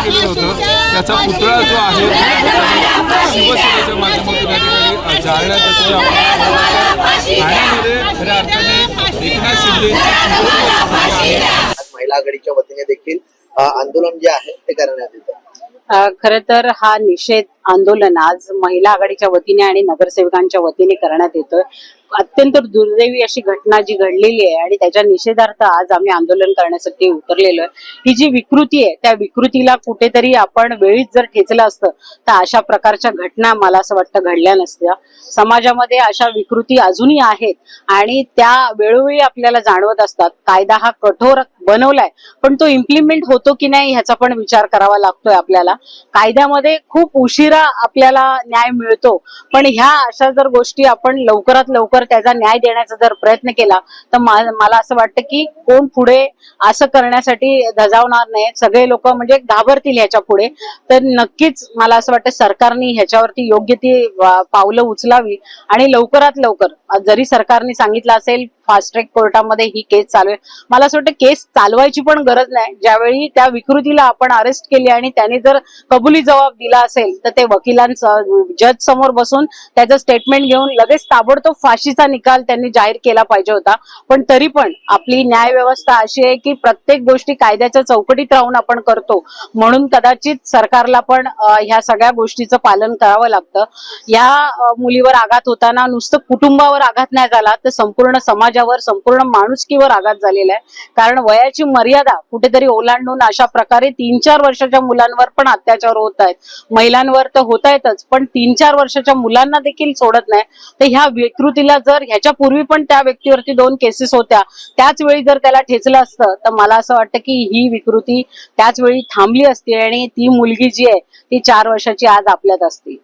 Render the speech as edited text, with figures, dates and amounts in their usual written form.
केलेलं होतं त्याचा पुतळा जो आहे शिवसेनेच्या माध्यमातून या ठिकाणी जाळण्यात येतोय. ठाण्यामध्ये खऱ्या अर्थाने एकनाथ शिंदे महिला आघाडीच्या वतीने देखील आंदोलन जे आहे ते करण्यात येतं. खरं तर हा निषेध आंदोलन आज महिला आघाडीच्या वतीने आणि नगरसेवकांच्या वतीने करण्यात येतोय. अत्यंत दुर्दैवी अशी घटना जी घडलेली आहे आणि त्याच्या निषेधार्थ आज आम्ही आंदोलन करण्यासाठी उतरलेलो आहे. ही जी विकृती आहे त्या विकृतीला कुठेतरी आपण वेळीच जर ठेचलं असतं तर अशा प्रकारच्या घटना मला असं वाटतं घडल्या नसत्या. समाजामध्ये अशा विकृती अजूनही आहेत आणि त्या वेळोवेळी आपल्याला जाणवत असतात. कायदा हा कठोर बनवलाय पण तो इम्प्लिमेंट होतो की नाही ह्याचा पण विचार करावा लागतोय आपल्याला. कायद्यामध्ये खूप उशिरा आपल्याला न्याय मिळतो पण ह्या अशा जर गोष्टी आपण लवकरात लवकर त्याचा न्याय देण्याचा जर प्रयत्न केला तर मला असं वाटतं की कोण पुढे असं करण्यासाठी धजावणार नाही. सगळे लोक म्हणजे घाबरतील ह्याच्या पुढे. तर नक्कीच मला असं वाटतं सरकारने ह्याच्यावरती योग्य ती पावलं उचलावी आणि लवकरात लवकर जरी सरकारने सांगितलं असेल फास्ट ट्रॅक कोर्टामध्ये ही केस चालू आहे, मला असं वाटतं केस चालवायची पण गरज नाही. ज्यावेळी त्या विकृतीला आपण अरेस्ट केली आणि त्याने जर कबुली जबाब दिला असेल तर ते वकिलांचं जज समोर बसून त्याचं स्टेटमेंट घेऊन लगेच ताबडतोब फाशीचा निकाल त्यांनी जाहीर केला पाहिजे होता. पण तरी पण आपली न्याय व्यवस्था अशी आहे की प्रत्येक गोष्टी कायद्याच्या चौकटीत राहून आपण करतो म्हणून कदाचित सरकारला पण ह्या सगळ्या गोष्टीचं पालन करावं लागतं. या मुलीवर आघात होताना नुसतं कुटुंबावर आघात नाही झाला तर संपूर्ण समाजावर संपूर्ण माणुसकीवर आघात झालेला आहे. कारण वयाची मर्यादा कुठेतरी ओलांडून अशा प्रकारे 3-4 वर्षाच्या मुलांवर पण अत्याचार होत आहेत. महिलांवर तर होत आहेतच पण 3-4 वर्षाच्या मुलांना देखील सोडत नाही. तर ह्या विकृतीला जर ह्याच्या पूर्वी पण त्या व्यक्तीवरती 2 केसेस होत्या त्याच वेळी जर त्याला ठेचलं असतं तर मला असं वाटतं की ही विकृती त्याच वेळी थांबली असती आणि ती मुलगी जी आहे ती 4 वर्षाची आज आपल्यात असती.